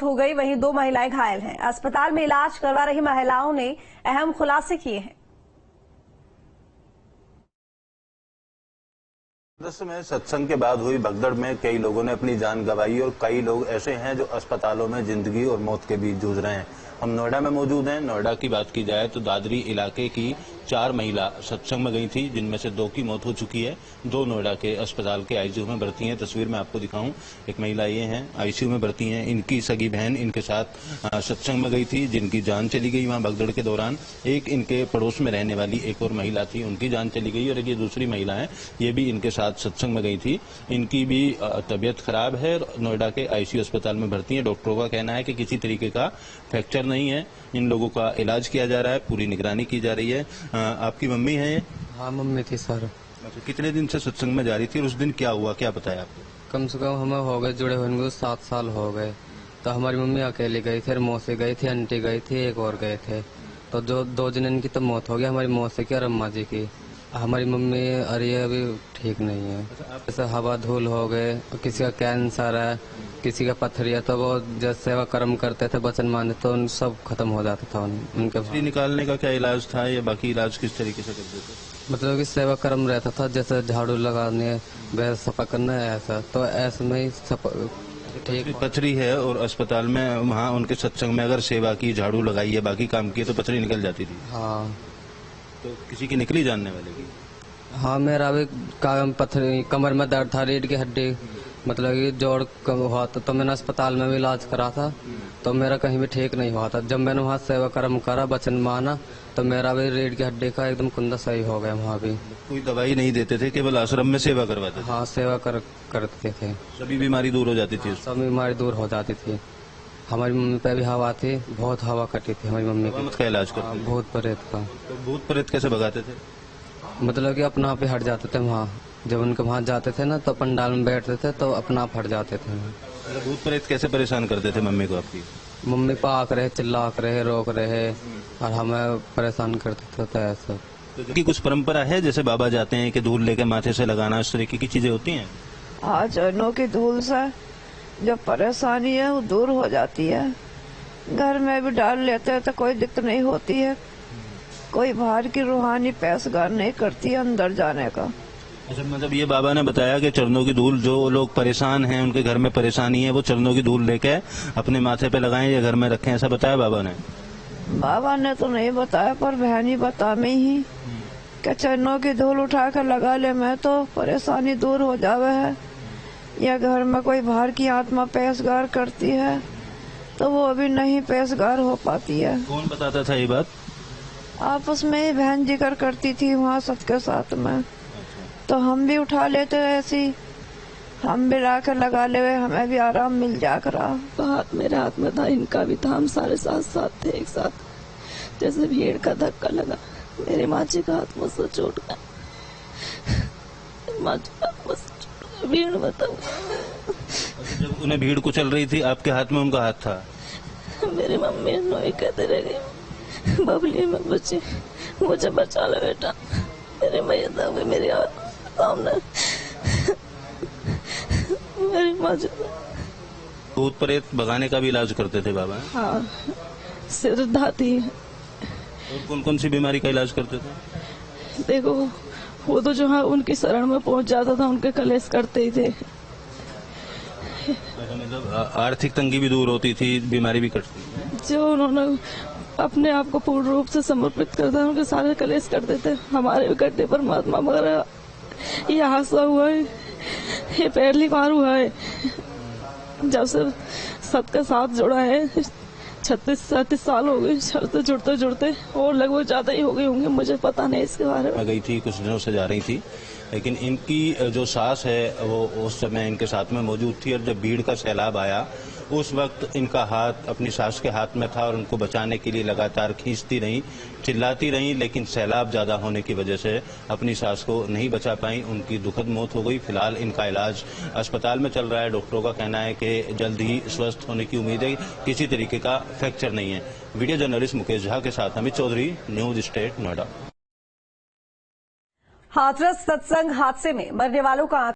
हो गई, वहीं 2 महिलाएं घायल हैं। अस्पताल में इलाज करवा रही महिलाओं ने अहम खुलासे किए हैं। में सत्संग के बाद हुई भगदड़ में कई लोगों ने अपनी जान गंवाई और कई लोग ऐसे हैं जो अस्पतालों में जिंदगी और मौत के बीच जूझ रहे हैं। हम नोएडा में मौजूद हैं। नोएडा की बात की जाए तो दादरी इलाके की 4 महिला सत्संग में गई थी, जिनमें से 2 की मौत हो चुकी है। 2 नोएडा के अस्पताल के आईसीयू में भर्ती हैं। तस्वीर में आपको दिखाऊं, एक महिला ये हैं आईसीयू में भर्ती हैं। इनकी सगी बहन इनके साथ सत्संग में गई थी, जिनकी जान चली गई वहां भगदड़ के दौरान। एक इनके पड़ोस में रहने वाली एक और महिला थी, उनकी जान चली गई। और एक ये दूसरी महिला है, ये भी इनके साथ सत्संग में गई थी। इनकी भी तबीयत खराब है, नोएडा के आईसीयू अस्पताल में भर्ती है। डॉक्टरों का कहना है कि किसी तरीके का फ्रैक्चर नहीं है। इन लोगों का इलाज किया जा रहा है, पूरी निगरानी की जा रही है। आपकी मम्मी है ये? हाँ, मम्मी थी सर। अच्छा, कितने दिन से सत्संग में जा रही थी और उस दिन क्या हुआ, क्या बताया आपको? कम से कम हमें हो गए जुड़े हुए 7 साल हो गए। तो हमारी मम्मी अकेली गई थी, मौसी गई थी, आंटी गई थी, एक और गए थे। तो जो 2 जन की तो मौत हो गई, हमारी मौसी की और अम्मा जी की। हमारी मम्मी अरे अभी ठीक नहीं है। जैसे हवा धूल हो गए, किसी का कैंसर है, किसी का पथरी है, तो वो जब सेवा कर्म करते थे, वचन मानते तो उन सब खत्म हो जाता था उनके। निकालने का क्या इलाज था या बाकी इलाज किस तरीके से करते थे? मतलब कि सेवा कर्म रहता था, जैसे झाड़ू लगाने, वैसे सफा करना है, ऐसा तो ऐसे में ही ठीक। पथरी है और अस्पताल में वहाँ उनके सत्संग में अगर सेवा की, झाड़ू लगाई है, बाकी काम किए तो पथरी निकल जाती थी। हाँ, तो किसी की निकली जानने वाले की? हाँ, मेरा भी पथरी, कमर में दर्द था, रीढ़ की हड्डी, मतलब कि जोड़ कम हुआ था। तो मैंने अस्पताल में भी इलाज करा था, तो मेरा कहीं भी ठीक नहीं हुआ था। जब मैंने वहाँ सेवा कर्म करा, वचन माना, तो मेरा भी रीढ़ की हड्डी का एकदम कुंदा सही हो गया। वहाँ भी कोई दवाई नहीं देते थे, केवल आश्रम में सेवा करवाते थे? हाँ, सेवा करते थे। सभी बीमारी दूर हो जाती थी? सब बीमारी दूर हो जाती थी। हमारी मम्मी पे भी हवा थी, बहुत हवा कटी थी हमारी मम्मी की। का इलाज करते? भूत प्रेत का। तो भूत प्रेत कैसे भगाते थे? मतलब कि अपना आप ही हट जाते थे वहाँ। जब उनके वहाँ जाते थे ना, तो पंडाल में बैठते थे तो अपना आप हट जाते थे। भूत प्रेत कैसे परेशान करते थे मम्मी को आपकी? मम्मी पाक रहे, चिल्लाक रहे, रोक रहे और हमें परेशान करते थे। तो ऐसा तो कुछ परंपरा है, जैसे बाबा जाते हैं कि धूल लेके माथे से लगाना, इस तरीके की चीजें होती हैं? हाँ, चरणों की धूल से जो परेशानी है वो दूर हो जाती है। घर में भी डाल लेते हैं तो कोई दिक्कत नहीं होती है। कोई बाहर की रूहानी पैसगार नहीं करती है अंदर जाने का। अच्छा, मतलब ये बाबा ने बताया कि चरणों की धूल, जो लोग परेशान हैं, उनके घर में परेशानी है, वो चरणों की धूल लेके अपने माथे पे लगाएं या घर में रखें, ऐसा बताया बाबा ने? बाबा ने तो नहीं बताया, पर बहनी बता में ही कि चरणों की धूल उठा कर लगा ले मैं तो परेशानी दूर हो जावे है। या घर में कोई बाहर की आत्मा पैसगार करती है तो वो अभी नहीं पैसगार हो पाती है। कौन बताता था ये बात? आपस में ही बहन जिक्र करती थी वहाँ सबके साथ में। तो हम भी उठा लेते ऐसी, हम भी ला कर लगा ले, हमें भी आराम मिल जा कर। हाथ मेरे हाथ में था, इनका भी था, हम सारे साथ थे एक साथ। जैसे भीड़ का धक्का लगा, मेरे माँ जी का हाथ मुझसे चोट गया, माँ जी का हाथ मुझसे चोट गया, भीड़ बताओ। जब उन्हें भीड़ कुचल रही थी, आपके हाथ में उनका हाथ था? मेरी मम्मी नोई कहते रह गई, बबली में बच्ची, मुझे बचा लो बेटा। मेरे मैया था मेरे सामने, मेरी माँ जी। भूत प्रेत भगाने का भी इलाज करते थे बाबा? हाँ, सिर धाती। और कौन कौन सी बीमारी का इलाज करते थे? देखो, वो तो जो है उनकी शरण में पहुंच जाता था, उनके कलेश करते ही थे। मतलब आर्थिक तंगी भी दूर होती थी, बीमारी भी कटती? जो उन्होंने अपने आप को पूर्ण रूप से समर्पित कर दिया, उनके सारे कलेश करते थे। हमारे भी कट्टे परमात्मा मगर ये हादसा हुआ है, ये पहली बार हुआ है जब से सत का साथ जुड़ा है। 36-37 साल हो गए चलते जुड़ते जुड़ते, और लगभग ज्यादा ही हो गए होंगे, मुझे पता नहीं इसके बारे में। गई थी, कुछ दिनों से जा रही थी, लेकिन इनकी जो सास है वो उस समय इनके साथ में मौजूद थी। और जब भीड़ का सैलाब आया, उस वक्त इनका हाथ अपनी सास के हाथ में था और उनको बचाने के लिए लगातार खींचती रही, चिल्लाती रही, लेकिन सैलाब ज्यादा होने की वजह से अपनी सास को नहीं बचा पाई। उनकी दुखद मौत हो गई। फिलहाल इनका इलाज अस्पताल में चल रहा है। डॉक्टरों का कहना है कि जल्द ही स्वस्थ होने की उम्मीद है, किसी तरीके का फ्रैक्चर नहीं है। वीडियो जर्नलिस्ट मुकेश झा के साथ अमित चौधरी, न्यूज स्टेट, नोएडा। हाथरस सत्संग हादसे में मरने वालों का